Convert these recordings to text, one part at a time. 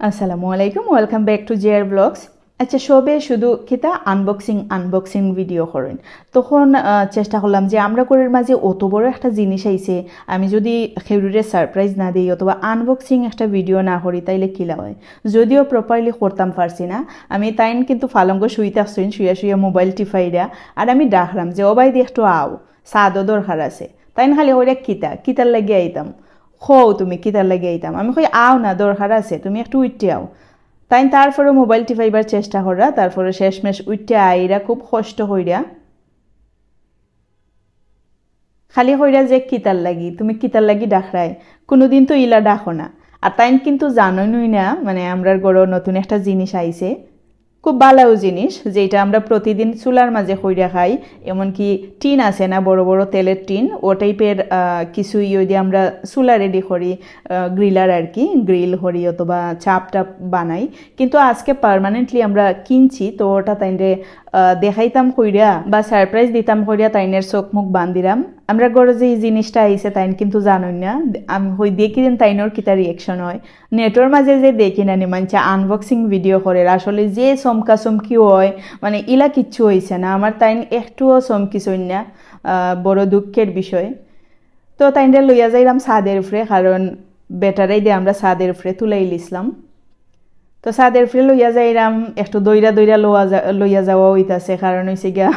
আসসালামু আলাইকুম, welcome back to জেয়ার blogs. আচ্ছা, সবে শুধু কিতা আনবক্সিং ভিডিও করেন, তখন চেষ্টা করলাম যে আমরা করের মাঝে অত বড় একটা জিনিস আইছে, আমি যদি খেউরিরে সারপ্রাইজ না দিই অথবা আনবক্সিং একটা ভিডিও না করি তাইলে কিলা হয়। যদিও প্রপারলি করতাম পারছি না, আমি তাইন কিন্তু ফালঙ্গ শুইতে আসছেন, শুয়ে মোবাইল টিফাইরা, আর আমি ডাকলাম যে ও ভাই একটু আও, সাদও দরকার আছে। তাইন খালি ওইটা কিতার লাগিয়ে আইতাম, হও তুমি কিতার লাগিয়ে আইতাম। আমি কই আও না, দরকার আছে, তুমি একটু উঠতে আও। তাই তারপরে মোবাইল টিপাইবার চেষ্টা করা, তারপরে শেষমেশ উঠতে আইরা খুব কষ্ট হইরা খালি হইরা যে কিতার লাগি, তুমি কিতার লাগি ডাকরায়, কোনোদিন তো ইলা ডাকো না। আর তাইন কিন্তু জানোই না, মানে আমরার গড় নতুন একটা জিনিস আইছে, খুব ভালো জিনিস, যেটা আমরা প্রতিদিন চুলার মাঝে কইরা খাই। এমনকি টিন আছে না, বড় বড় তেলের টিন, ও টাইপের কিছু দিয়ে আমরা চুলা রেডি করি, গ্রিলার আর কি, গ্রিল করি অথবা চাপ টাপ বানাই। কিন্তু আজকে পার্মানেন্টলি আমরা কিনছি, তো ওটা তাইনরে দেখাইতাম কইরা বা সারপ্রাইজ দিতাম কইরা তাইনের চোখ মুখ বান্দিরাম। আমরা গড়ে যে এই জিনিসটা আইছে তাইন কিন্তু জানোই না, আমি হই দেখি দেন তাইনোর কিতা রিয়েকশন হয়। নেটের মাঝে যে দেখি না নি মানছে আনবক্সিং ভিডিও করে, আসলে যে চমকা চমকি হয়, মানে ইলা কিচ্ছু হয়েছে না আমার, তাইন একটুও চমকিছই না, বড় দুঃখের বিষয়। তো তাইনরে লইয়া যাইলাম ছাদের উপরে, কারণ বেটারাই দিয়ে আমরা ছাদের উপরে তুলাই লিসলাম। তো ছাদের উপরে লইয়া যাইলাম, একটু দইরা লইয়া যাওয়া হইতাছে, কারণ হয়েছে গিয়া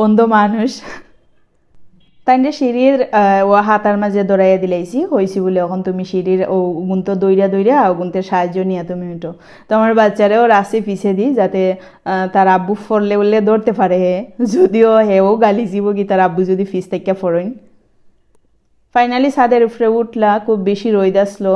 অন্ধ মানুষ। তাইনরে সিঁড়ির ও হাতার মাঝে দৌড়াইয়া দিলাইছি, হয়েছি বলে এখন তুমি সিঁড়ির ও গুন্ত দইরা গুন্তের সাহায্য নিয়ে তুমি উঠো। তো আমার বাচ্চারেও রাশি পিছিয়ে দিই, যাতে তার আব্বু ফরলে উঠলে দৌড়তে পারে, যদিও হেও গালি দিব কি তার আব্বু যদি ফিস থেকে ফরইন। ফাইনালি ছাদের উপরে উঠলা, খুব বেশি রোদ আসলো।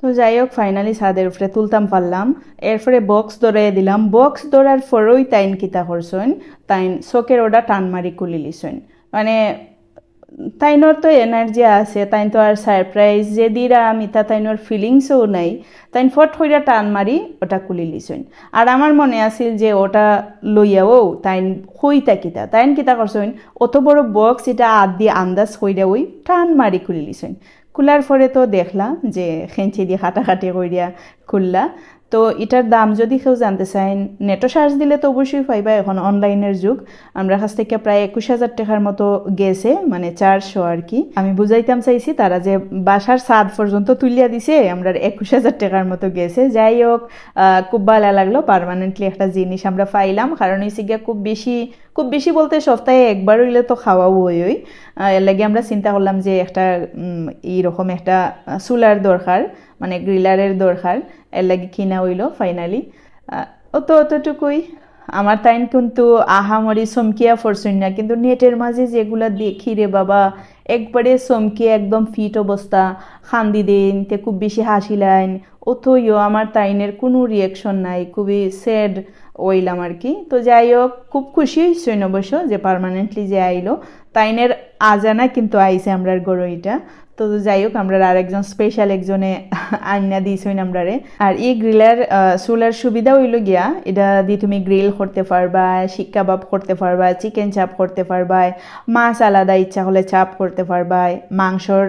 তো যাই হোক, ফাইনালি ছাদের উপরে তুলতাম পারলাম। এরপরে বক্স ধরাই দিলাম, বক্স ধরার পরেই তাইন কিতা করছেন, তাইন চোখের ওটা টান মারি কুলি লিছেন। মানে তাইনোর তো এনার্জি আছে, তাইন তো আর সারপ্রাইজ যে দিরা আমি তা তাইনোর ফিলিংসও নাই, তাইন ফট হইরা টান মারি ওটা কুলি লিছেন। আর আমার মনে আছিল যে ওটা লইয়াও তাইন হইতা কিতা, তাইন কিতা করছেন, অত বড় বক্স এটা আদ দিয়ে আন্দাজ হইরা ওই টান মারি খুলি লিছেন। খোলার পরে তো দেখলা যে খেঞ্চি দিয়ে খাটাখাটি করিয়া খুললা। তো এটার দাম যদি কেউ জানতে চান, নেটও সার্চ দিলে তো অবশ্যই পাইবা, এখন অনলাইনের যুগ। আমরা কাছ থেকে প্রায় 21,000 টাকার মতো গেছে, মানে 400 আর কি। আমি বুঝাইতাম চাইছি তারা যে বাসার ছাদ পর্যন্ত তুলিয়া দিছে, আমরা 21,000 টাকার মতো গেছে। যাই হোক, খুব ভালো লাগলো, পার্মানেন্টলি একটা জিনিস আমরা পাইলাম। কারণ হয়েছে গিয়া খুব বেশি বলতে সপ্তাহে একবার হইলে তো খাওয়াও ওই এর লাগে আমরা চিন্তা করলাম যে একটা এইরকম একটা চুলার দরকার, মানে গ্রিলারের দরকার, এর লাগে কিনা হইল ফাইনালি। অতটুকুই। আমার তাইন কিন্তু আহামরি চমকিয়া ফরছুন না, কিন্তু নেটের মাঝে যেগুলা দেখি রে বাবা, একবারে চমকিয়ে একদম ফিট অবস্থা, খান্দি দেন তে খুব বেশি হাসি লাইন, অথইও আমার তাইনের কোনো রিয়েকশন নাই, খুবই স্যাড ওইলাম আর কি। তো যাই হোক, খুব খুশি হয়েছেন অবশ্য যে পার্মানেন্টলি যে আইলো, তাইনের আজানা কিন্তু আইছে আমরার গড়ো এটা। তো যাই হোক, আমরা আর একজন স্পেশাল একজনে আইনা দিয়েছেন আমরারে। আর এই গ্রিলার চুলার সুবিধা হইল গিয়া, এটা দিয়ে তুমি গ্রিল করতে পারবা, শিক কাবাব করতে পারবা, চিকেন চাপ করতে পারবা, মাছ আলাদা ইচ্ছা হলে চাপ করতে পারবা, মাংসর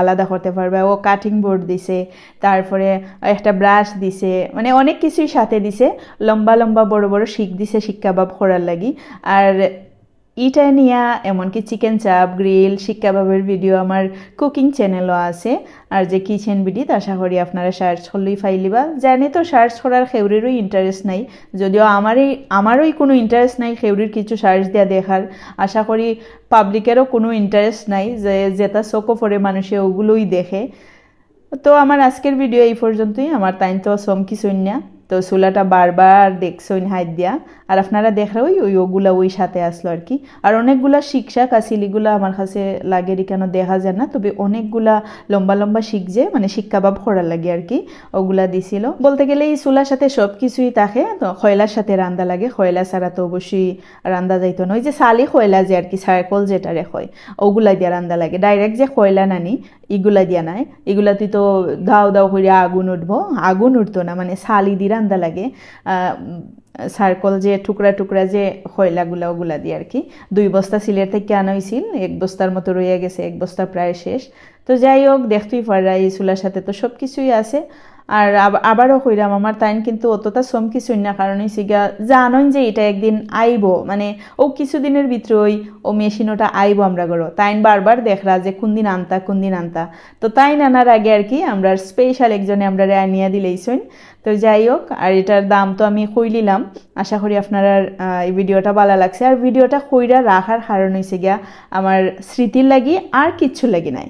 আলাদা করতে পারবা। ও কাটিং বোর্ড দিছে, তারপরে একটা ব্রাশ দিছে, মানে অনেক কিছুই সাথে দিছে, লম্বা লম্বা বড় বড় শিক দিছে শিক কাবাব করার লাগি। আর ইটা নিয়া এমনকি চিকেন চাপ, গ্রিল, শিক কাবাবের ভিডিও আমার কুকিং চ্যানেলও আছে। আর যে কিচেন ভিডিও, আশা করি আপনারা সার্চ করলেই ফাইলিবা। জানি তো সার্চ করার খেউরিরই ইন্টারেস্ট নাই, যদিও আমারই কোনো ইন্টারেস্ট নাই খেউরির কিছু সার্চ দেওয়া দেখার। আশা করি পাবলিকেরও কোনো ইন্টারেস্ট নাই যে যেটা চোখও পড়ে মানুষে ওগুলোই দেখে। তো আমার আজকের ভিডিও এই পর্যন্তই। আমার তাইন তো চমকিছই না, তো চুলাটা বারবার দেখছইন হাত দিয়া, আর আপনারা দেখরা ওগুলা ওই সাথে আসলো আর কি। আর অনেকগুলা শিকশাক আছিল, এগুলা আমার কাছে লাগে কেন দেখা যায় না, তবে অনেকগুলা লম্বা লম্বা শিক যে মানে শিক কাবাব করার লাগে আর কি, ওগুলা দিছিল। বলতে গেলে এই চুলার সাথে সব কিছুই থাকে, তো খয়লার সাথে রান্দা লাগে, খয়লা ছাড়া তো অবশ্যই রান্দা যাইতো না। ওই যে সালি খয়লা যে আর কি, সার্কল যেটা রেখয়, ওগুলা দিয়ে রান্দা লাগে, ডাইরেক্ট যে খয়লা নানি এগুলা দিয়া নাই। এগুলাতে তো দাও করে আগুন উঠবো, আগুন উঠতো না, মানে সালি দিরা আন্দা লাগে সার্কল যে টুকরা টুকরা যে খয়লাগুলা ওগুলা দিয়ে আর কি 2 বস্তা সিলেট থেকে আনা হয়েছিল 1 বস্তার মতো রয়ে গেছে 1 বস্তা প্রায় শেষ তো যাই হোক দেখতেই পারা এই চুলার সাথে তো সব কিছুই আছে আর আবারও কইরাম আমার তাইন কিন্তু অতটা সম কিছুই না কারণ হইছে গিয়া জানোই যে এটা একদিন আইব মানে ও কিছুদিনের ভিতরেই ও মেশিনটা আইব আমরা গড়ো তাইন বারবার দেখরা যে কোন দিন আনতা তো তাইন আনার আগে আর কি আমরা স্পেশাল একজনে আমরা আনিয়া দিলেইছইন তো যাই হোক আর এটার দাম তো আমি কইলিলাম আশা করি আপনারা এই ভিডিওটা ভালো লাগছে আর ভিডিওটা কইরা রাখার কারণ হইছে গিয়া আমার স্মৃতির লাগি আর কিচ্ছু লাগি নাই